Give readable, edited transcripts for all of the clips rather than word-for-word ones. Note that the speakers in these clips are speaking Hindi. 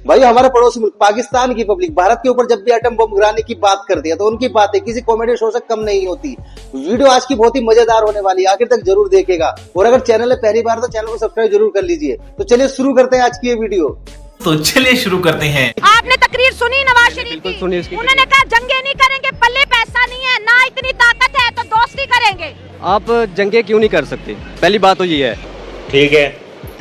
भाई हमारे पड़ोसी मुल्क पाकिस्तान की पब्लिक भारत के ऊपर जब भी एटम बम गिराने की बात करती है तो उनकी बातें किसी कॉमेडी शो से कम नहीं होती। वीडियो आज की बहुत ही मजेदार होने वाली है, आखिर तक जरूर देखेगा। और अगर चैनल है पहली बार तो चैनल को सब्सक्राइब जरूर कर लीजिए। तो चलिए शुरू करते हैं आज की ये वीडियो। तो चलिए शुरू करते हैं। आपने तकरीर सुनी नवाज शरीफ की? उन्होंने कहा जंगे नहीं करेंगे, पल्ले पैसा नहीं है, ना इतनी ताकत है तो दोस्ती करेंगे। आप जंगे क्यों नहीं कर सकते? पहली बात तो ये है। ठीक है,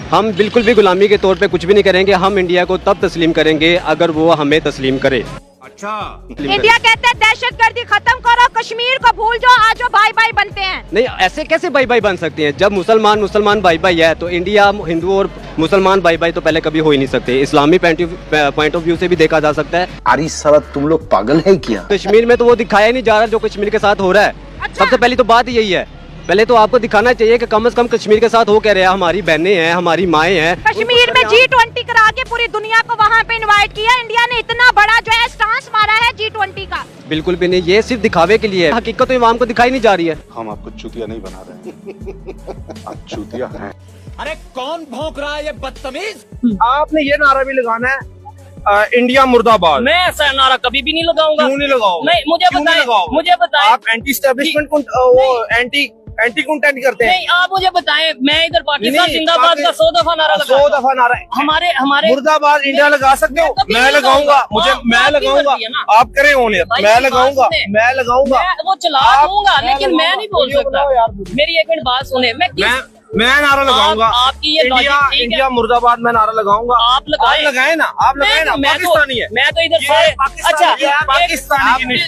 हम बिल्कुल भी गुलामी के तौर पे कुछ भी नहीं करेंगे। हम इंडिया को तब तस्लीम करेंगे अगर वो हमें तस्लीम करे। अच्छा, इंडिया कहते हैं दहशतगर्दी खत्म करो, कश्मीर को भूल जाओ, आज भाई भाई बनते हैं। नहीं, ऐसे कैसे भाई भाई बन सकते हैं? जब मुसलमान भाई भाई है तो इंडिया हिंदू और मुसलमान भाई भाई तो पहले कभी हो ही नहीं सकते। इस्लामी पॉइंट ऑफ व्यू से भी देखा जा सकता है। अरे साला तुम लोग पागल है क्या? कश्मीर में तो वो दिखाया ही नहीं जा रहा जो कश्मीर के साथ हो रहा है। अच्छा। सबसे पहली तो बात यही है, पहले तो आपको दिखाना चाहिए कि कम से कम कश्मीर के साथ हो क्या रहा है। हमारी बहनें हैं, हमारी माएँ हैं। कश्मीर में G20 करा के पूरी दुनिया को वहाँ पे इनवाइट किया। इंडिया ने इतना बड़ा जो है स्टांस मारा है G20 का। बिल्कुल भी नहीं, ये सिर्फ दिखावे के लिए है। हकीकत तो इमाम को दिखाई नहीं जा रही है। हम आपको चूतिया नहीं बना रहे हैं, आप चूतिया हैं। अरे कौन भौंक रहा है ये बदतमीज? आपने ये नारा भी लगाना है, इंडिया मुर्दाबाद। मैं ऐसा नारा कभी भी नहीं लगाऊंगा। क्यों नहीं लगाओगे? नहीं, मुझे बताएं। आप एंटी एस्टेब्लिशमेंट को एंटी कंटेंट करते हैं। नहीं, आप मुझे बताएं। मैं इधर पाकिस्तान जिंदाबाद का 100 दफा नारा लगा। 100 दफा नारा है। हमारे मुर्दाबाद इंडिया लगा सकते हो? मैं लगाऊंगा, मैं लगाऊंगा। आप करें होने, मैं लगाऊंगा। वो चला दूंगा, लेकिन मैं नहीं बोल सकता। मेरी एक मिनट बात सुने। मैं नारा लगाऊंगा। आपकी ये इंडिया मुर्दाबाद मैं नारा लगाऊंगा। आप लगाए ना, पाकिस्तानी है। मैं तो इधर से अच्छा पाकिस्तानी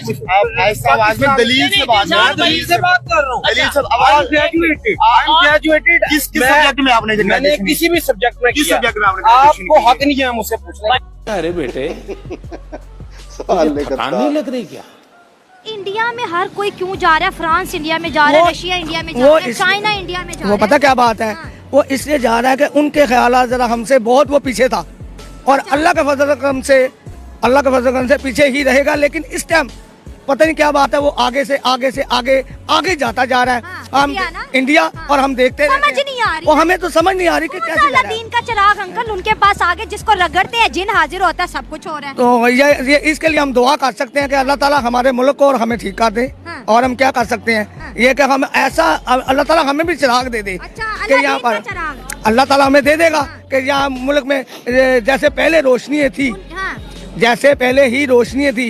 ऐसा दलील से बात कर रहा हूँ। किस सब्जेक्ट में आपने? मैंने किसी भी सब्जेक्ट में किया। आपको हक नहीं है मुझसे पूछने। अरे बेटे, नहीं लग रही क्या? इंडिया में हर कोई क्यों जा रहा है? फ्रांस इंडिया में जा रहा है, रशिया इंडिया में जा रहा है, चाइना इंडिया में जा रहा है। वो पता क्या बात है? वो इसलिए जा रहा है कि उनके ख्यालात जरा हमसे बहुत वो पीछे था और अल्लाह के फजल करम से पीछे ही रहेगा। लेकिन इस टाइम पता नहीं क्या बात है, वो आगे जाता जा रहा है। हम इंडिया और हम देखते समझ नहीं आ रही। वो हमें तो समझ नहीं आ रही कि कैसे जा रहा है। दीन का चिराग अंकल उनके पास आगे जिसको रगड़ते हैं जिन हाजिर होता है, सब कुछ हो रहा है। तो ये इसके लिए हम दुआ कर सकते हैं कि अल्लाह ताला हमारे मुल्क को और हमें ठीक कर दे। और हम क्या कर सकते हैं, ये कि हम ऐसा अल्लाह ताला हमें भी चिराग दे दे कि यहाँ पर अल्लाह ताला हमें दे देगा कि यहाँ मुल्क में जैसे पहले रोशनी थी, जैसे पहले ही रोशनी थी,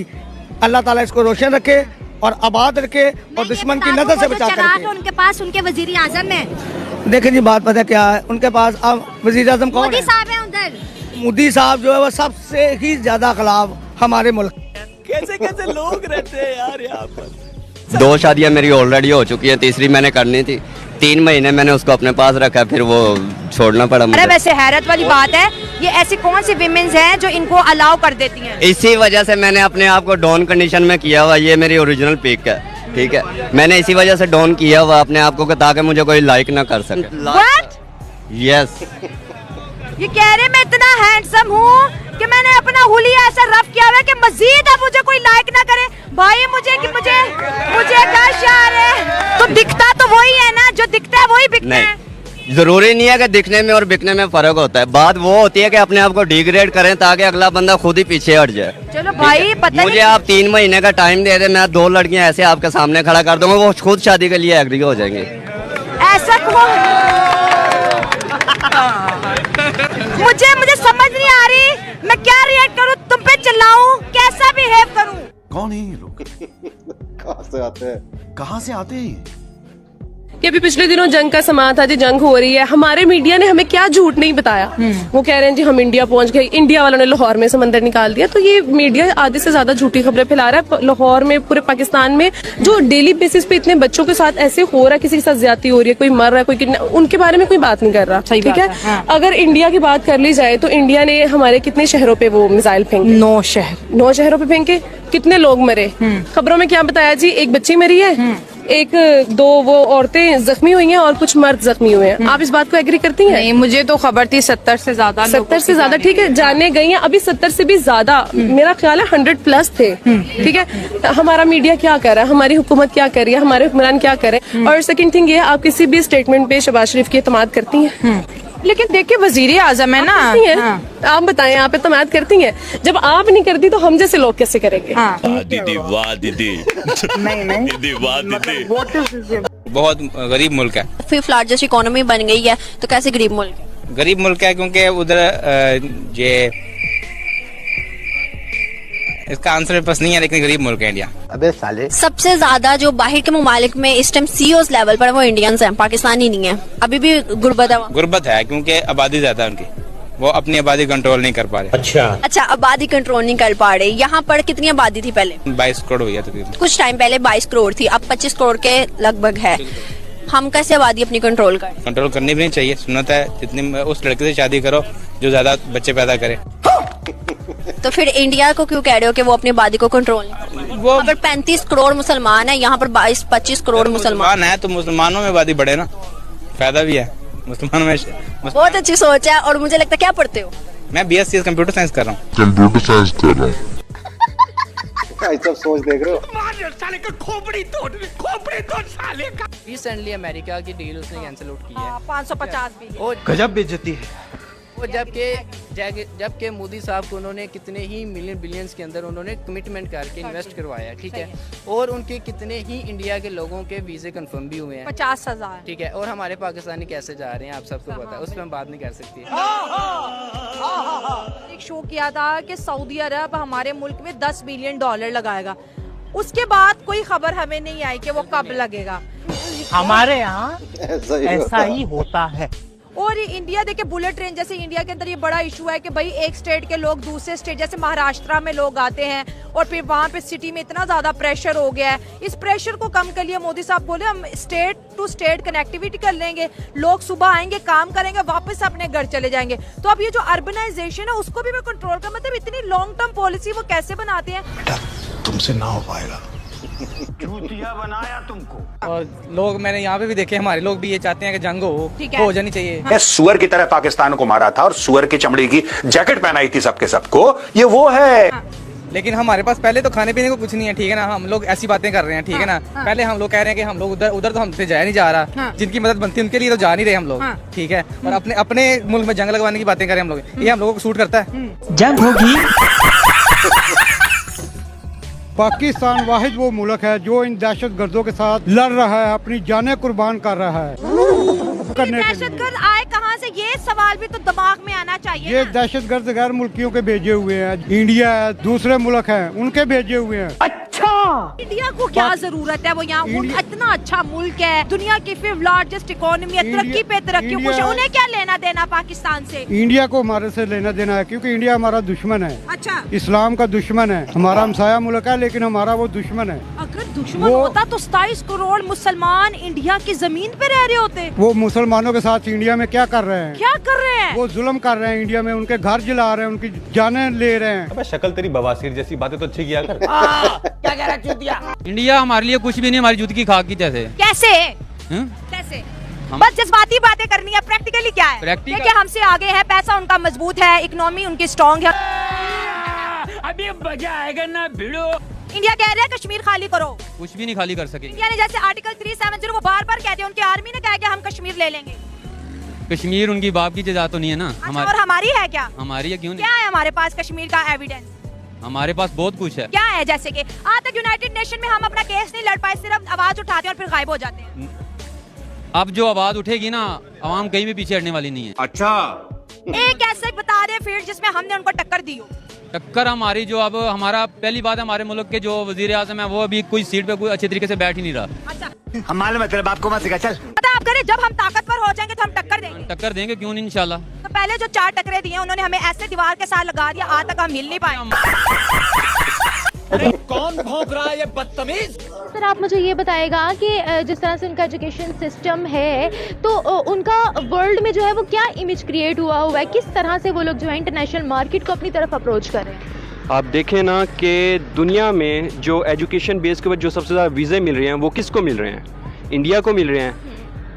अल्लाह ताला इसको रोशन रखे और आबाद रखे और दुश्मन की नजर से बचा कर। उनके पास उनके वजीर आजम है। देखें जी, बात पता क्या है, उनके पास अब वजीर आजम कौन है? मोदी साहब है उधर। मोदी साहब जो है वो सबसे ही ज्यादा खिलाफ हमारे मुल्क। कैसे लोग रहते हैं यार यहाँ पर। 2 शादियाँ मेरी ऑलरेडी हो चुकी है, तीसरी मैंने करनी थी। 3 महीने मैंने उसको अपने पास रखा, फिर वो छोड़ना पड़ा मुझे। अरे वैसे हैरत वाली बात है, ये ऐसी कौन सी विमेंस हैं जो इनको अलाउ कर देती हैं? इसी वजह से मैंने अपने आप को डॉन कंडीशन में किया हुआ। ये मेरी ओरिजिनल पिक है, ठीक है। मैंने इसी वजह से डॉन किया हुआ अपने आप को ताकि मुझे कोई लाइक ना कर सके। What? यस। ये कह रहे मैं इतना हैंडसम हूँ कि मैंने अपना हुलिया ऐसा रफ किया हुआ है कि मजीद अब मुझे कोई लाइक ना करे। भाई मुझे कश आ रहा है। तो दिखता तो वही है ना, जो दिखता है वही बिकता है। जरूरी नहीं है कि दिखने में और बिकने में फर्क होता है। बात वो होती है कि अपने आप को डिग्रेड करें ताकि अगला बंदा खुद ही पीछे हट जाए। चलो भाई, पता मुझे आप 3 महीने का टाइम दे दे, मैं 2 लड़कियां ऐसे आपके सामने खड़ा कर दूंगा, वो खुद शादी के लिए एग्री हो जाएंगे। ऐसा मुझे समझ नहीं आ रही मैं क्या रिएक्ट करूं, तुम पे चिल्लाऊं, कैसा बिहेव करूं? कौन है ये लोग? कहाँ से आते हैं? कि अभी पिछले दिनों जंग का समा था जी, जंग हो रही है। हमारे मीडिया ने हमें क्या झूठ नहीं बताया। वो कह रहे हैं जी हम इंडिया पहुंच गए, इंडिया वालों ने लाहौर में समंदर निकाल दिया। तो ये मीडिया आधे से ज्यादा झूठी खबरें फैला रहा है। लाहौर में, पूरे पाकिस्तान में जो डेली बेसिस पे इतने बच्चों के साथ ऐसे हो रहा है, किसी के साथ ज्यादती हो रही है, कोई मर रहा है, कोई उनके बारे में कोई बात नहीं कर रहा। ठीक है, अगर इंडिया की बात कर ली जाए तो इंडिया ने हमारे कितने शहरों पे वो मिसाइल फेंके? 9 शहरों पे फेंके। कितने लोग मरे? खबरों में क्या बताया जी, 1 बच्ची मरी है, 1-2 वो औरतें जख्मी हुई हैं और कुछ मर्द जख्मी हुए हैं। आप इस बात को एग्री करती हैं? नहीं, मुझे तो खबर थी 70 से ज्यादा। 70 से ज्यादा, ठीक है, जाने गई हैं। अभी 70 से भी ज्यादा, मेरा ख्याल है 100+ थे। ठीक है, हमारा मीडिया क्या कर रहा है, हमारी हुकूमत क्या कर रही है, हमारे हुक्मरान क्या कर रहे हैं? और सेकंड थिंग ये, आप किसी भी स्टेटमेंट पे शहबाज शरीफ की एतमाद करती हैं? लेकिन देखिए वजीर आजम है ना। हाँ। आप बताएं, आप इत्तेमाद करती हैं? जब आप नहीं करती तो हम जैसे लोग कैसे करेंगे? दीदी वाह दीदी, नहीं दीदी वाह दीदी। बहुत गरीब मुल्क है। 5th लार्जेस्ट इकोनॉमी बन गई है, तो कैसे गरीब मुल्क है? गरीब मुल्क है क्योंकि उधर ये इसका आंसर बस नहीं है, लेकिन गरीब मुल्क है इंडिया। अबे साले, सबसे ज्यादा जो बाहर के ममालिक में इस टाइम CEOs लेवल पर वो इंडियंस हैं, पाकिस्तानी नहीं है। अभी भी गुर्बत है वहाँ। गुर्बत है क्योंकि आबादी ज्यादा है उनकी, वो अपनी आबादी कंट्रोल नहीं कर पा रहे। अच्छा, आबादी कंट्रोल नहीं कर पा रहे। यहाँ पर कितनी आबादी थी पहले? 22 करोड़ हुई है तकरीबन। कुछ टाइम पहले 22 करोड़ थी, अब 25 करोड़ के लगभग है। हम कैसे आबादी अपनी कंट्रोल करें? कंट्रोल करनी भी नहीं चाहिए, सुन्नत है जितनी उस लड़के से शादी करो जो ज्यादा बच्चे पैदा करे। तो फिर इंडिया को क्यों कह रहे हो कि वो अपनी आबादी को कंट्रोल नहीं? वो अगर 35 करोड़ मुसलमान है, यहाँ पर 22-25 करोड़ मुसलमान है, तो मुसलमानों में आबादी बढ़े ना, फायदा भी है मुसलमानों में। बहुत अच्छी सोच है। और मुझे लगता है, क्या पढ़ते हो? मैं BSc कंप्यूटर साइंस कर रहा हूँ। सब सोच देख रहे हो। रिसेंटली अमेरिका की डील उसने कैंसिल आउट की है। 550 बिलियन। गजब बेइज्जती है। वो जबकि मोदी साहब को उन्होंने कितने ही मिलियन बिलियंस के अंदर उन्होंने कमिटमेंट करके इन्वेस्ट करवाया, ठीक है, और उनके कितने ही इंडिया के लोगों के वीजे कंफर्म भी हुए हैं, 50,000। ठीक है, और हमारे पाकिस्तानी कैसे जा रहे हैं आप सबको पता है, उस पर हम बात नहीं कर सकते। एक शो किया था कि सऊदी अरब हमारे मुल्क में $10 बिलियन लगाएगा। उसके बाद कोई खबर हमें नहीं आई कि वो कब लगेगा। हमारे यहाँ ऐसा ही होता है। और इंडिया देखिए, बुलेट ट्रेन जैसे इंडिया के अंदर ये बड़ा इशू है कि भाई एक स्टेट के लोग दूसरे स्टेट, जैसे महाराष्ट्र में लोग आते हैं और फिर वहाँ पे सिटी में इतना ज्यादा प्रेशर हो गया है। इस प्रेशर को कम कर लिया मोदी साहब बोले हम स्टेट टू स्टेट कनेक्टिविटी कर लेंगे, लोग सुबह आएंगे, काम करेंगे, वापस अपने घर चले जाएंगे। तो अब ये जो अर्बनाइजेशन है उसको भी मैं कंट्रोल कर, मतलब इतनी लॉन्ग टर्म पॉलिसी वो कैसे बनाते हैं? तुमसे ना हो पाएगा। बनाया तुमको। और लोग मैंने यहाँ पे भी देखे, हमारे लोग भी ये चाहते हैं कि जंग हो जानी चाहिए। सुअर की तरह पाकिस्तान को मारा था और सुअर की चमड़ी की जैकेट पहनाई थी सबके सबको, ये वो है। लेकिन हमारे पास पहले तो खाने पीने को कुछ नहीं है, ठीक है ना, हम लोग ऐसी बातें कर रहे हैं, ठीक है ना। पहले हम लोग कह रहे हैं कि हम लोग उधर तो हमसे जाया नहीं जा रहा, जिनकी मदद बनती है उनके लिए तो जा नहीं रहे हम लोग, ठीक है। और अपने मुल्क में जंग लगवाने की बातें करें हम लोग, ये हम लोगों को सूट करता है? जंग होगी। पाकिस्तान वाहिद वो मुल्क है जो इन दहशतगर्दों के साथ लड़ रहा है, अपनी जानें कुर्बान कर रहा है। दहशतगर्द आए कहाँ से, ये सवाल भी तो दिमाग में आना चाहिए। ये दहशतगर्द गैर मुल्कियों के भेजे हुए हैं, इंडिया है, दूसरे मुल्क हैं, उनके भेजे हुए हैं। अच्छा, इंडिया को क्या जरूरत है? वो यहाँ इतना अच्छा मुल्क है, दुनिया की 5th लार्जेस्ट इकोनॉमी है, तरक्की पे तरक्की, कुछ उन्हें क्या लेना देना पाकिस्तान से? इंडिया को हमारे से लेना देना है, क्योंकि इंडिया हमारा दुश्मन है। अच्छा, इस्लाम का दुश्मन है, हमारा हमसाया मुल्क है, लेकिन हमारा वो दुश्मन है। अगर दुश्मन होता तो 27 करोड़ मुसलमान इंडिया की जमीन पे रह रहे होते। वो मुसलमानों के साथ इंडिया में क्या कर रहे हैं? क्या कर रहे हैं? वो जुल्म कर रहे हैं इंडिया में, उनके घर जला रहे हैं, उनकी जानें ले रहे हैं। अबे शक्ल तेरी बवासीर जैसी, बातें तो अच्छी किया कर। क्या कह रहा चूतिया? इंडिया हमारे लिए कुछ भी नहीं, हमारी जूत की खाक की जैसे। कैसे कैसे? बस जज्बाती बातें करनी है, प्रैक्टिकली क्या है? देखिए हमसे आगे है, पैसा उनका मजबूत है, इकोनॉमी उनकी स्ट्रॉन्ग है। अभी मजा आएगा ना भिड़ो। इंडिया कह रहा है कश्मीर खाली करो, कुछ भी नहीं खाली कर सके। इंडिया ने जैसे आर्टिकल 370 वो बार बार कहते हैं, उनकी आर्मी ने कहा कि हम कश्मीर ले लेंगे। कश्मीर उनकी बाप की जगह तो नहीं है ना। और हमारी है क्या? हमारी है, क्यों नहीं? क्या है हमारे पास कश्मीर का एविडेंस? हमारे पास बहुत कुछ है। क्या है? जैसे कि आज तक यूनाइटेड नेशन में हम अपना केस नहीं लड़ पाए, सिर्फ आवाज उठाते हैं और फिर गायब हो जाते हैं। अब जो आवाज उठेगी ना, आवाम कहीं भी पीछे हटने वाली नहीं है। अच्छा, एक ऐसे बता दे फील्ड जिसमें हमने उनको टक्कर दी हो। टक्कर हमारी जो, अब हमारा पहली बात है, हमारे मुल्क के जो वजीर आजम है वो अभी कोई सीट पे कोई अच्छे तरीके से बैठ ही नहीं रहा। अच्छा, हमारे मतलब बाप को मत सिखा, चल पता आप करें, जब हम ताकतवर हो जाएंगे तो हम टक्कर देंगे। टक्कर देंगे, क्यों नहीं, इंशाल्लाह। तो पहले जो 4 टक्करे दिए उन्होंने हमें ऐसे दीवार के साथ लगा दिया, आज तक हम हिल नहीं पाए। कौन भौंक रहा है ये बदतमीज? सर आप मुझे ये बताएगा कि जिस तरह से उनका एजुकेशन सिस्टम है, तो उनका वर्ल्ड में जो है वो क्या इमेज क्रिएट हुआ है, किस तरह से वो लोग जो है इंटरनेशनल मार्केट को अपनी तरफ अप्रोच कर रहे हैं? आप देखें ना कि दुनिया में जो एजुकेशन बेस के ऊपर जो सबसे ज़्यादा वीज़े मिल रहे हैं वो किसको मिल रहे हैं? इंडिया को मिल रहे हैं।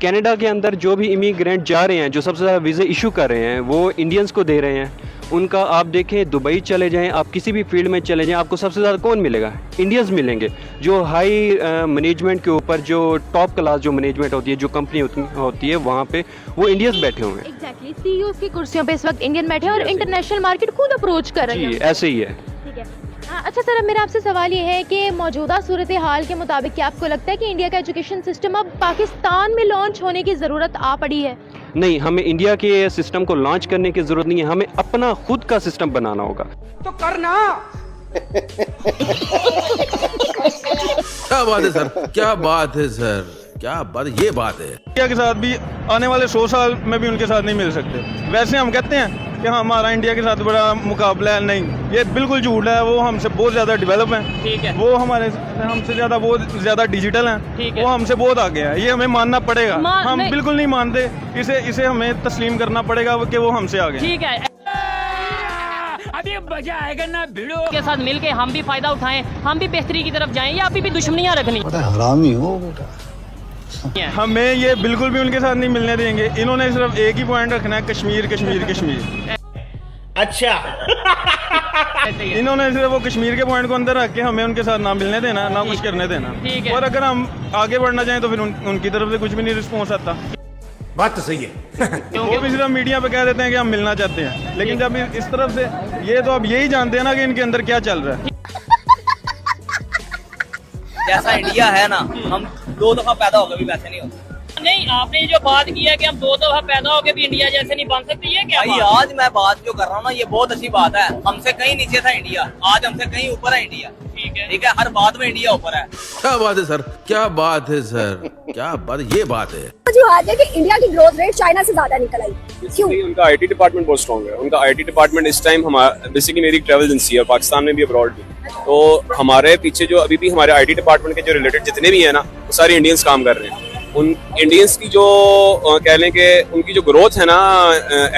कनाडा के अंदर जो भी इमिग्रेंट जा रहे हैं, जो सबसे ज़्यादा वीज़े इशू कर रहे हैं, वो इंडियंस को दे रहे हैं। उनका आप देखें, दुबई चले जाएं, आप किसी भी फील्ड में चले जाएं, आपको सबसे ज़्यादा कौन मिलेगा? इंडियंस मिलेंगे, जो हाई मैनेजमेंट के ऊपर, जो टॉप क्लास जो मैनेजमेंट होती है, जो कंपनी होती है, वहाँ पे वो इंडियंस बैठे हुए हैं। एग्जैक्टली, सीईओज की कुर्सियों पे इस वक्त इंडियन बैठे हैं और इंटरनेशनल मार्केट खुद अप्रोच कर रहे हैं। जी, ऐसे ही है। ठीक है। अच्छा सर, अब मेरा आपसे सवाल ये है कि मौजूदा सूरत हाल के मुताबिक क्या आपको लगता है कि इंडिया का एजुकेशन सिस्टम अब पाकिस्तान में लॉन्च होने की ज़रूरत आ पड़ी है? नहीं, हमें इंडिया के सिस्टम को लॉन्च करने की ज़रूरत नहीं है, हमें अपना खुद का सिस्टम बनाना होगा। तो करना। क्या बात है सर, क्या बात है सर, क्या बात, ये बात है। इंडिया के साथ भी आने वाले 100 साल में भी उनके साथ नहीं मिल सकते। वैसे हम कहते हैं कि हमारा इंडिया के साथ बड़ा मुकाबला है, नहीं, ये बिल्कुल झूठ है। वो हमसे बहुत ज़्यादा डेवलप हैं, ठीक है। वो हमसे ज़्यादा बहुत ज़्यादा डिजिटल हैं, ठीक है। वो हमसे बहुत आगे है, ये हमें मानना पड़ेगा। हम बिल्कुल नहीं मानते, इसे हमें तस्लीम करना पड़ेगा कि वो हमसे आगे, ठीक है। अभी मजा आएगा ना, भिड़ो के साथ मिलके हम भी फायदा उठाएं, हम भी बेहतरी की तरफ जाएं, या अभी भी दुश्मनियां रखनी? हरामी हो बेटा। हमें ये बिल्कुल भी उनके साथ नहीं मिलने देंगे। इन्होंने सिर्फ एक ही पॉइंट रखना है, कश्मीर कश्मीर कश्मीर। अच्छा। इन्होंने सिर्फ वो कश्मीर के पॉइंट को अंदर रख के हमें उनके साथ ना मिलने देना, ना कुछ करने देना। और अगर हम आगे बढ़ना चाहें तो फिर उनकी तरफ से कुछ भी नहीं रिस्पॉन्स आता। बात तो सही है। वो भी सिर्फ मीडिया पे कह देते हैं कि हम मिलना चाहते हैं, लेकिन जब इस तरफ से ये तो अब यही जानते हैं ना कि इनके अंदर क्या चल रहा है। जैसा इंडिया है ना, हम 2 दफा पैदा होकर भी वैसे नहीं होते। नहीं, आपने जो बात की है कि हम 2 दफा पैदा होकर भी इंडिया जैसे नहीं बन सकते, ये क्या भाई? आज मैं बात जो कर रहा हूँ ना, ये बहुत अच्छी बात है। हमसे कहीं नीचे था इंडिया, आज हमसे कहीं ऊपर है इंडिया। ठीक है, हर बात में इंडिया ऊपर है। क्या बात है सर, क्या बात है सर, क्या बात, ये बात है। जो बात है कि इंडिया की ग्रोथ रेट चाइना से ज्यादा निकल आई, क्यों? उनका आईटी डिपार्टमेंट बहुत स्ट्रॉन्ग है। उनका आईटी डिपार्टमेंट इस टाइम हमारा, बेसिकली मेरी ट्रैवल एजेंसी है पाकिस्तान में भी, अब्रॉड भी, तो हमारे पीछे जो अभी भी हमारे आईटी डिपार्टमेंट के जो रिलेटेड जितने भी है ना, वो सारे इंडियंस काम कर रहे हैं। उन इंडियंस की जो कह लें कि उनकी जो ग्रोथ है ना,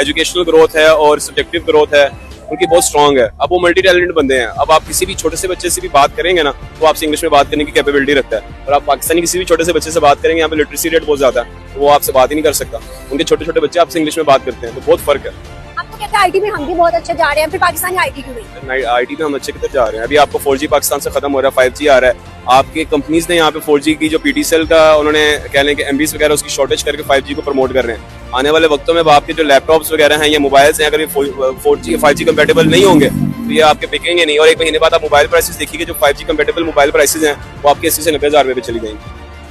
एजुकेशनल ग्रोथ है और सब्जेक्टिव ग्रोथ है, उनकी बहुत स्ट्रॉन्ग है। अब वो मल्टी टैलेंटेड बंदे हैं। अब आप किसी भी छोटे से बच्चे से भी बात करेंगे ना, तो आपसे इंग्लिश में बात करने की कैपेबिलिटी रखता है। और आप पाकिस्तानी किसी भी छोटे से बच्चे से बात करेंगे, यहाँ पे लिटरेसी रेट बहुत ज्यादा है, तो वो आपसे बात ही नहीं कर सकता। उनके छोटे छोटे बच्चे आपसे इंग्लिश में बात करते हैं, तो बहुत फर्क है। आपको कहते हैं आईटी में हम भी बहुत अच्छे जा रहे हैं, फिर पाकिस्तानी आईटी क्यों नहीं? आईटी में हम अच्छे किधर जा रहे हैं? अभी आपको 4G पाकिस्तान से खत्म हो रहा है, 5G आ रहा है। आपके कंपनीज ने यहाँ पे 4G की जो PTCL का उन्होंने कह लें कि MBs वगैरह उसकी शॉर्टेज करके 5G को प्रमोट कर रहे हैं। आने वाले वक्तों में आपके जो लैपटॉप्स वगैरह हैं या मोबाइल्स हैं, अगर ये 4G 5G कंपेटेबल नहीं होंगे तो ये आपके बिकेंगे नहीं। और 1 महीने बाद आप मोबाइल प्राइसेस देखिए, जो 5G कंपेटेबल मोबाइल प्राइसेस हैं वो आपके 80 से 90 हज़ार रुपए पे चली जाएंगी।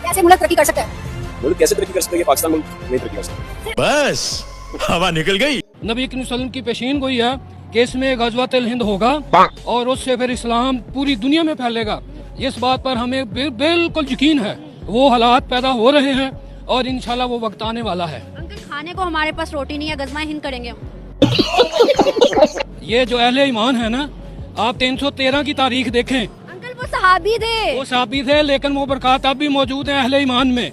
कैसे मुल्क तरक्की कर सकता है? मुल्क कैसे तरक्की कर सकता है? पाकिस्तान मुल्क नहीं तरक्की कर सकता। बस हवा निकल गई। नबी करीम सल्लल्लाहु अलैहि वसल्लम की पेशीन गोई है कि इसमें गज़वातुल हिंद होगा और उससे फिर इस्लाम पूरी दुनिया में फैलेगा। इस बात पर हमें बिल्कुल यकीन है। वो हालात पैदा हो रहे हैं और इंशाल्लाह वो वक्त आने वाला है। अंकल, खाने को हमारे पास रोटी नहीं है, गज़वाए हिंद करेंगे हम। ये जो अहले ईमान है ना, आप 313 की तारीख देखें। अंकल, वो सहाबी थे। वो सहाबी थे, लेकिन वो बरकत अब भी मौजूद है अहले ईमान में।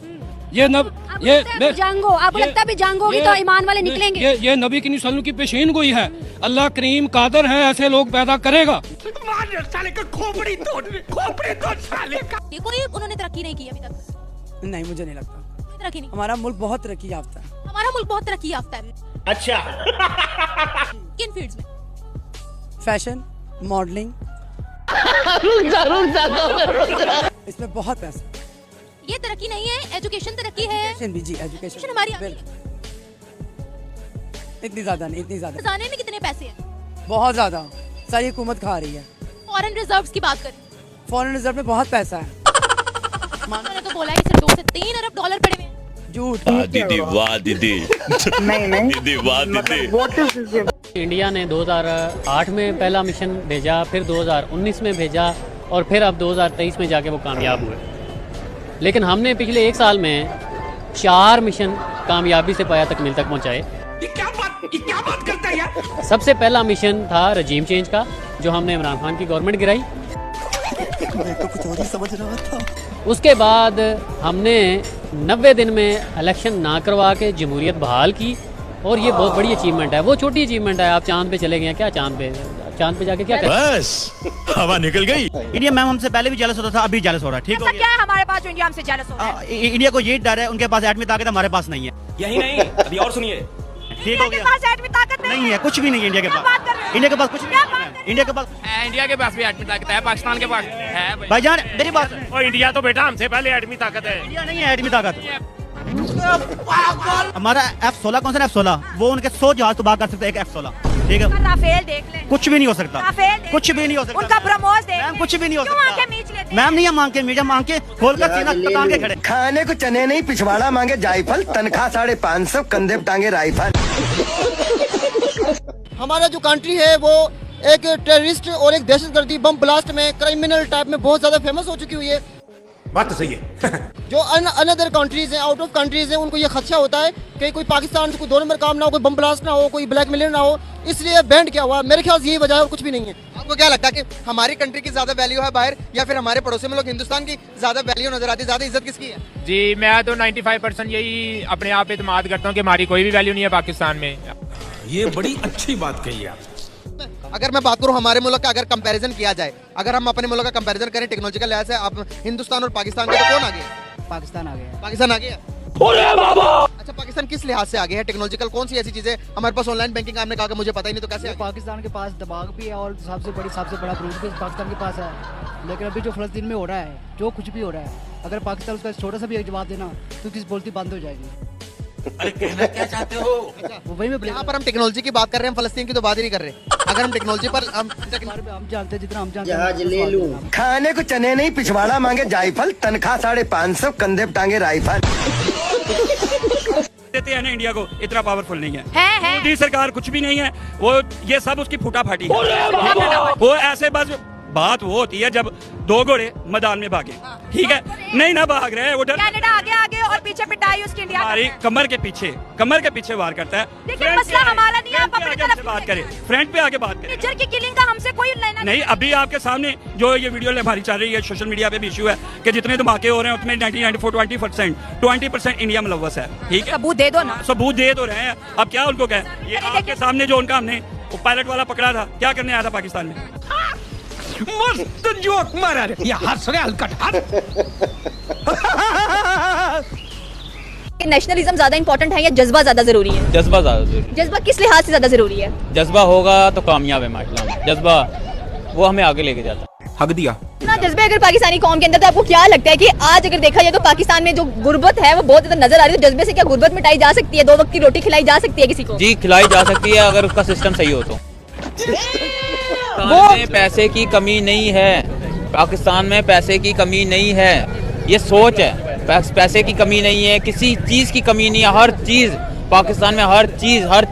ये जंग हो, आपको लगता है भी जंग होगी तो ईमान वाले निकलेंगे? ये नबी की सल्लल्लाहु की पेशीन गोई है। अल्लाह करीम कादर है, ऐसे लोग पैदा करेगा। साले का खोपड़ी तोड़ साले का। ये कोई उन्होंने तरक्की नहीं की अभी तक? नहीं, मुझे नहीं लगता तरक्की नहीं। हमारा मुल्क बहुत तरक्की याफ्ता है। हमारा मुल्क बहुत तरक्की याफ्ता है। अच्छा। किन फील्ड्स में? फैशन, मॉडलिंग, इसमें बहुत पैसा। ये तरक्की नहीं है, एजुकेशन तरक्की है। एजुकेशन हमारी इतनी ज्यादा नहीं, इतनी ज्यादा। खजाने में कितने पैसे हैं? बहुत ज्यादा, सारी हुकूमत खा रही है। फॉरेन रिजर्व्स की बात करें, फॉरेन रिजर्व में बहुत पैसा है। मैंने तो बोला है कि सिर्फ 2 से 3 अरब डॉलर पड़े हुए हैं। झूठ। दीदी वाह दीदी। नहीं दीदी वाह दीदी। इंडिया ने 2008 में पहला मिशन भेजा, फिर 2019 में भेजा और फिर अब 2023 में जाके वो कामयाब हुए। लेकिन हमने पिछले 1 साल में 4 मिशन कामयाबी से पाया तकमील तक पहुंचाए। ये क्या बात करता है यार? सबसे पहला मिशन था रजीम चेंज का, जो हमने इमरान खान की गवर्नमेंट गिराई। मैं तो कुछ और ही समझ रहा था। उसके बाद हमने 90 दिन में इलेक्शन ना करवा के जमहूरियत बहाल की, और ये बहुत बड़ी अचीवमेंट है। वो छोटी अचीवमेंट है, आप चांद पे चले गए हैं। क्या चांद पे जाके क्या करें? बस हवा निकल गई। इंडिया मैम हमसे पहले भी जेलस होता था, अभी जेलस हो रहा है। ठीक हो क्या है हमारे पास जो इंडिया हमसे जेलस हो रहा है? इंडिया को ये डर है, उनके पास एटमी ताकत हमारे पास नहीं है। यही नहीं, अभी और सुनिए, ठीक हो के गया। पास एटमी ताकत नहीं है, कुछ भी नहीं है इंडिया के पास। इंडिया के पास कुछ नहीं है। इंडिया के पास इंडिया के पास भी एटमी ताकत है, पाकिस्तान के पास है भाईजान मेरी बात। और इंडिया तो बेटा हमसे पहले एटमी ताकत है। इंडिया नहीं है एटमी ताकत। हमारा F-16 कौन सा F-16 वो उनके 100 जहाज तबाह कर सकते हैं, एक F-16 ठीक है। राफेल देख लें, कुछ भी नहीं हो सकता, राफेल कुछ भी नहीं हो सकता। उनका ब्रह्मोस देख मैम लें। कुछ भी नहीं हो क्यों सकता। आंखें मीच लेते हैं? मैम नहीं है मांग के मीडिया मांग के खोल कर सीना तान के खड़े। खाने को चने नहीं पिछवाड़ा मांगे जायफल, तनख्वाह 550, कंधे पे टांगे राइफल। हमारा जो कंट्री है वो एक टेररिस्ट और एक दहशतगर्दी बम ब्लास्ट में क्रिमिनल टाइप में बहुत ज्यादा फेमस हो चुकी हुई है। बात तो सही है। जो अनदर कंट्रीज हैं, आउट ऑफ कंट्रीज हैं, उनको ये खदशा होता है कि कोई पाकिस्तान से कोई 2 नंबर काम ना हो, कोई बम ब्लास्ट ना हो, कोई ब्लैकमेलर ना हो, इसलिए बैंड किया हुआ है। मेरे ख्याल से यही वजह है और कुछ भी नहीं है। आपको क्या लगता है कि हमारी कंट्री की ज्यादा वैल्यू है बाहर, या फिर हमारे पड़ोसी मुल्क हिंदुस्तान की ज्यादा वैल्यू नजर आती है, ज्यादा इज्जत किसकी है? जी मैं तो 95% यही अपने आप एतमाद करता हूँ कि हमारी कोई भी वैल्यू नहीं है पाकिस्तान में। ये बड़ी अच्छी बात कही आप। अगर मैं बात करूं हमारे मुल्क का, अगर कंपैरिजन किया जाए, अगर हम अपने मुल्क का कंपैरिजन करें टेक्नोलॉजिकल लिहाज से, आप हिंदुस्तान और पाकिस्तान का, तो कौन आगे है? पाकिस्तान आ गया। पाकिस्तान आ गया। अच्छा, पाकिस्तान किस लिहाज से आगे है? टेक्नोलॉजिकल कौन सी ऐसी चीजें हमारे पास? ऑनलाइन बैंकिंग आपने कहा कि मुझे पता ही नहीं, तो कैसे? पाकिस्तान के पास दिमाग भी है और सबसे बड़ा प्रूफ भी पाकिस्तान के पास है। लेकिन अभी जो फलस्तीन में हो रहा है, जो कुछ भी हो रहा है, अगर पाकिस्तान उसका छोटा सा भी जवाब देना तो किस बोलती बंद हो जाएगी। अरे कहना क्या चाहते हो? वो वही में यहाँ पर हम टेक्नोलॉजी की बात कर रहे हैं, हम फलस्तीन की तो बात ही नहीं कर रहे। अगर हम टेक्नोलॉजी पर हम जानते हैं जितना हम जानते जहाज ले लूं। खाने को चने नहीं पिछवाड़ा मांगे जायफल, तनख्वाह 550, कंधे पे टांगे राइफल। देते हैं ना इंडिया को, इतना पावरफुल नहीं है। है। सरकार कुछ भी नहीं है, वो ये सब उसकी फूटा फाटी है। वो ऐसे बस बात वो होती है जब 2 घोड़े मैदान में भागे, ठीक है, नहीं ना भाग रहे वो कनाडा आगे आगे और पीछे पिटाई उसकी इंडिया हमारी कमर के पीछे वार करता है। देखिए मसला हमारा नहीं है, आप अपनी तरफ बात करें, फ्रंट पे आके बात करें। निज्जर की किलिंग का हमसे कोई लेना नहीं, अभी आपके सामने जो ये वीडियो हमारी चल रही है, सोशल मीडिया पे भी इशू है कि जितने धमाके हो रहे हैं उसमें 20% इंडिया मुलव्वस है, ठीक है। सबूत दे दो ना। सबूत दे तो रहे हैं, अब क्या उनको कहें? ये आपके सामने जो उनका हमने वो पायलट वाला पकड़ा था, क्या करने आया था पाकिस्तान में? मस्त जोक मारा रे, ये हंस रहे हलकट नेशनलिज्म ज्यादा इंपॉर्टेंट है या जज्बा ज्यादा जरूरी है? जज्बा ज्यादा जरूरी। जज्बा किस लिहाज से ज्यादा जरूरी है? जज्बा होगा तो कामयाब है माशाल्लाह। जज्बा वो हमें आगे लेके जाता है। हक दिया इतना जज्बे अगर पाकिस्तानी कौम के अंदर, तो आपको क्या लगता है कि आज अगर देखा जाए तो पाकिस्तान में जो गुर्बत है वो बहुत ज्यादा नजर आ रही है, तो जज्बे से क्या गुर्बत मिटाई जा सकती है? 2 वक्त की रोटी खिलाई जा सकती है किसी को? जी खिलाई जा सकती है अगर उसका सिस्टम सही हो तो। पाकिस्तान में पैसे की कमी नहीं है, पाकिस्तान में पैसे की कमी नहीं है, ये सोच है। पैसे की कमी नहीं है, किसी चीज की कमी नहीं है, हर चीज पाकिस्तान में हर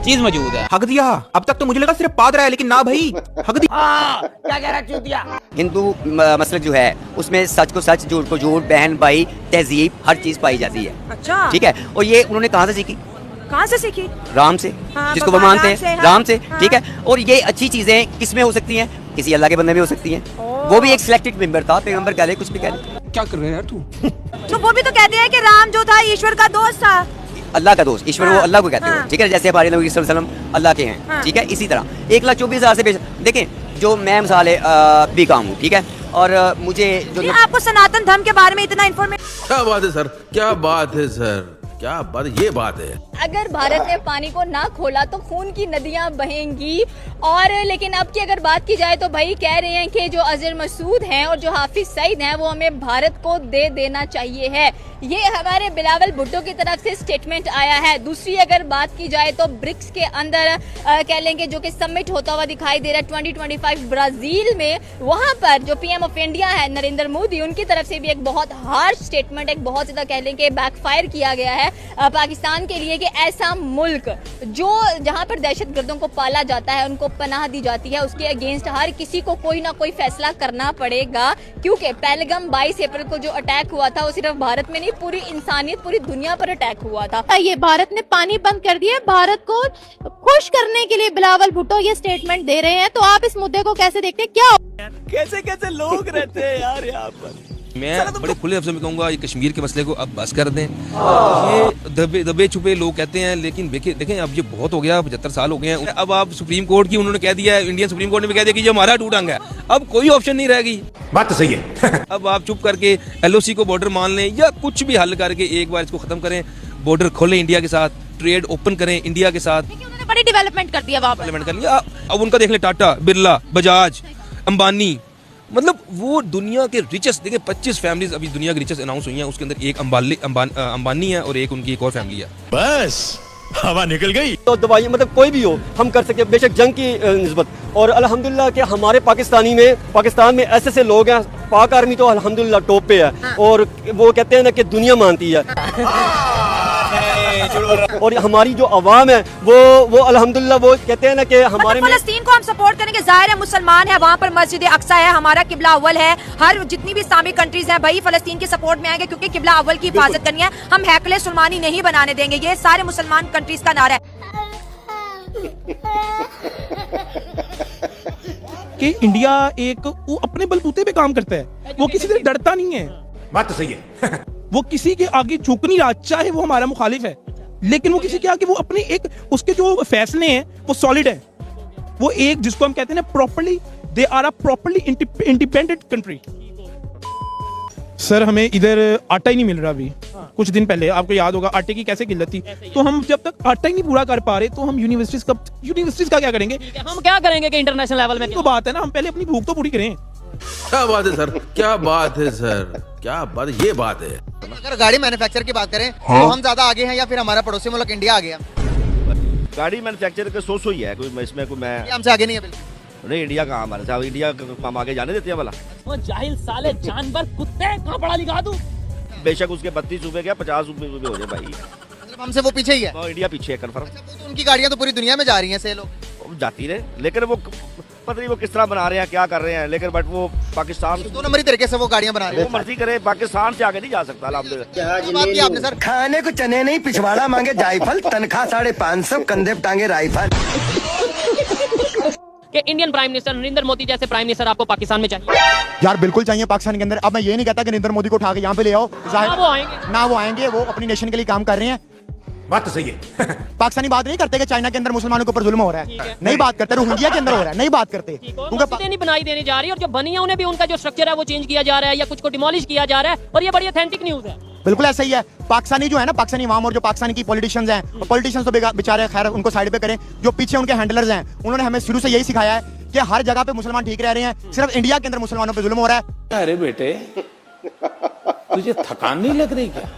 चीज मौजूद है। हक दिया। अब तक तो मुझे लगा सिर्फ पाद रहा है, लेकिन ना भाई, हक दिया। क्या कह रहा चूतिया? हिंदू मसलक जो है उसमें सच को सच, झूठ को झूठ, बहन भाई, तहजीब, हर चीज पाई जाती है। अच्छा, ठीक है। और ये उन्होंने कहाँ से सीखी? कहाँ से सीखी? राम से, जिसको वो मानते हैं, राम से, ठीक है। और ये अच्छी चीजें किसमें हो सकती हैं? किसी अल्लाह के बंदे में हो सकती हैं। वो भी एक सिलेक्टेड मेंबर था, पैगंबर कह ले, कुछ भी कह ले। क्या कर रहे हैं यार तू? तो वो भी तो कहते हैं कि राम जो था ईश्वर का दोस्त था। अल्लाह का दोस्त, ईश्वर वो अल्लाह को कहते हैं, ठीक है। जैसे हमारे नबी सल्लल्लाहु अलैहि वसल्लम अल्लाह के हैं, ठीक है। इसी तरह 1,24,000 से बेच, देखें जो मैं मिसाल है बी काम हूँ, ठीक है। और मुझे जो आपको सनातन धर्म के बारे में इतना इन्फॉर्मेशन, क्या बात है सर, क्या बात है सर, क्या बात, ये बात है। अगर भारत ने पानी को ना खोला तो खून की नदियां बहेंगी। और लेकिन अब की अगर बात की जाए तो भाई कह रहे हैं कि जो अजहर मसूद हैं और जो हाफिज सईद हैं वो हमें भारत को दे देना चाहिए है। ये हमारे बिलावल भुट्टो की तरफ से स्टेटमेंट आया है। दूसरी अगर बात की जाए तो ब्रिक्स के अंदर कह लेंगे जो कि समिट होता हुआ दिखाई दे रहा है 2025 ब्राजील में, वहां पर जो पीएम ऑफ इंडिया है नरेंद्र मोदी, उनकी तरफ से भी एक बहुत हार्श स्टेटमेंट, एक बहुत ज्यादा कह लेंगे बैकफायर किया गया है पाकिस्तान के लिए कि ऐसा मुल्क जो जहां पर दहशतगर्दों को पाला जाता है, उनको पनाह दी जाती है, उसके अगेंस्ट हर किसी को कोई ना कोई फैसला करना पड़ेगा। क्योंकि पहलगाम 22 अप्रैल को जो अटैक हुआ था वो सिर्फ भारत में नहीं, पूरी इंसानियत, पूरी दुनिया पर अटैक हुआ था। ये भारत ने पानी बंद कर दिया, भारत को खुश करने के लिए बिलावल भुट्टो ये स्टेटमेंट दे रहे हैं, तो आप इस मुद्दे को कैसे देखते हैं? क्या कैसे कैसे लोग रहते हैं यार यहाँ पर। मैं बड़े खुले लफ्ज़ों में कहूँगा ये कश्मीर के मसले को अब बस कर दें। ये दबे छुपे लोग कहते हैं, लेकिन देखें अब ये बहुत हो गया, 75 साल हो गए हैं। अब आप सुप्रीम कोर्ट की उन्होंने कह दिया है, इंडियन सुप्रीम कोर्ट ने भी कह दिया कि ये हमारा टूट अंग है, अब कोई ऑप्शन नहीं रहेगी। बात तो सही है। अब आप चुप करके LOC को बॉर्डर मान लें या कुछ भी हल करके एक बार इसको खत्म करें, बॉर्डर खोलें इंडिया के साथ, ट्रेड ओपन करें इंडिया के साथ। उन्होंने बड़ी डेवलपमेंट कर दिया वहाँ पर। डेवलपमेंट कर लिया। अब उनका देख ले, टाटा, बिरला, बजाज, अंबानी, मतलब वो दुनिया के रिचेस्ट, देखिए 25 फैमिलीज अभी दुनिया की रिचेस्ट अनाउंस हुई हैं, उसके अंदर एक अंबानी है और एक उनकी एक और फैमिली है। बस हवा निकल गई। तो दवाई मतलब कोई भी हो हम कर सकते हैं, बेशक जंग की निस्बत। और अल्हम्दुलिल्लाह कि हमारे पाकिस्तान में ऐसे लोग हैं, पाक आर्मी तो अल्हम्दुलिल्लाह टॉप पे है। और वो कहते हैं ना कि दुनिया मानती है। और हमारी जो अवाम है वो अल्हम्दुलिल्लाह वो कहते हैं ना कि हमारे फलस्तीन को हम सपोर्ट करेंगे। जाहिर है मुसलमान है, वहाँ पर मस्जिद अक्सा है, हमारा किबला अव्वल है। हर जितनी भी इस्लामिक कंट्रीज हैं भाई फलस्तीन के सपोर्ट में आएंगे, क्योंकि किबला अव्वल की हिफाजत करनी है। हम हैकले सुलमानी नहीं बनाने देंगे, ये सारे मुसलमान कंट्रीज का नारा है कि इंडिया एक वो अपने बलबूते पे काम करता है, वो किसी से डरता नहीं है। बात तो सही है। वो किसी के आगे झुक नहीं रहा, चाहे वो हमारा मुखालिफ है, लेकिन वो किसी के आगे वो अपने एक उसके जो फैसले हैं वो सॉलिड है। वो एक जिसको हम कहते हैं ना properly, they are a properly independent country. Sir हमें इधर आटा ही नहीं मिल रहा अभी। कुछ दिन पहले आपको याद होगा आटे की कैसे किल्लत थी, तो हम जब तक आटा ही नहीं पूरा कर पा रहे तो हम यूनिवर्सिटीज का क्या करेंगे? हम क्या करेंगे कि इंटरनेशनल लेवल में? तो बात है ना, हम पहले अपनी भूख तो पूरी करें। क्या बात है सर, क्या बात है सर, क्या बात, ये बात है। अगर गाड़ी मैन्युफैक्चर की बात करें तो हम ज्यादा आगे हैं या फिर हमारा पड़ोसी मुल्क इंडिया आ गया? गाड़ी मैन्युफैक्चर का सो ही है, कोई इसमें कोई मैं हमसे आगे नहीं है बिल्कुल। नहीं, इंडिया कहाँ हमारे साथ, इंडिया हम आगे जाने देते हैं भला? वो जाहिल साले जानवर कुत्ते, कहाँ पढ़ा लिखा तू? बेशक उसके 32 सूबे क्या 50 सूबे हो जाए भाई, मतलब हमसे वो पीछे ही है। इंडिया पीछे है कन्फर्म। तो उनकी गाड़ियां तो पूरी दुनिया में जा रही हैं, से लोग जाती रहे, लेकिन वो पता नहीं वो किस तरह बना रहे हैं, क्या कर रहे हैं, लेकिन बट वो पाकिस्तान 2 नंबरी तरीके से वो गाड़ियां बना रहे हैं। वो मर्जी करे, पाकिस्तान से आगे नहीं जा सकता। अल्हम्दुलिल्लाह आपने सर खाने को चने नहीं, पिछवाड़ा मांगे जायफल, तनख्वाह 550, कंधे पे टांगे राइफल। कि Indian prime minister Narendra Modi जैसे प्राइम मिनिस्टर आपको पाकिस्तान में चाहिए? यार बिल्कुल चाहिए पाकिस्तान के अंदर। अब मैं ये नहीं कहता कि नरेंद्र मोदी को उठा के यहाँ पे ले आओ, वो आएंगे, वो अपनी नेशन के लिए काम कर रहे हैं। बात तो सही है। पाकिस्तानी बात नहीं करते कि चाइना के अंदर मुसलमानों के ऊपर जुल्म हो रहा है, नहीं बात करते। रोहिंग्या के अंदर हो रहा है, नहीं बात करते। नहीं बनाई देने जा रही है, और जो बनी है उन्हें भी उनका जो स्ट्रक्चर है वो चेंज किया जा रहा है या कुछ को डिमोलिश किया जा रहा है, और ये बड़ी ऑथेंटिक न्यूज है। बिल्कुल ऐसा ही है। पाकिस्तानी जो है ना, पाकिस्तानी अवाम और जो पाकिस्तानी की पॉलिटिशियंस हैं, पॉलिटिशियंस तो बेचारे खैर उनको साइड पे करें, जो पीछे उनके हैंडलर्स हैं उन्होंने हमें शुरू से यही सिखाया है कि हर जगह पे मुसलमान ठीक रह रहे हैं, सिर्फ इंडिया के अंदर मुसलमानों पे जुल्म हो रहा है। अरे बेटे तुझे थकान नहीं लग रही क्या?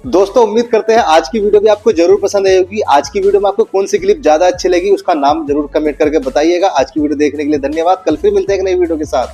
दोस्तों उम्मीद करते हैं आज की वीडियो भी आपको जरूर पसंद आई होगी। आज की वीडियो में आपको कौन सी क्लिप ज्यादा अच्छी लगी उसका नाम जरूर कमेंट करके बताइएगा। आज की वीडियो देखने के लिए धन्यवाद। कल फिर मिलते हैं एक नई वीडियो के साथ।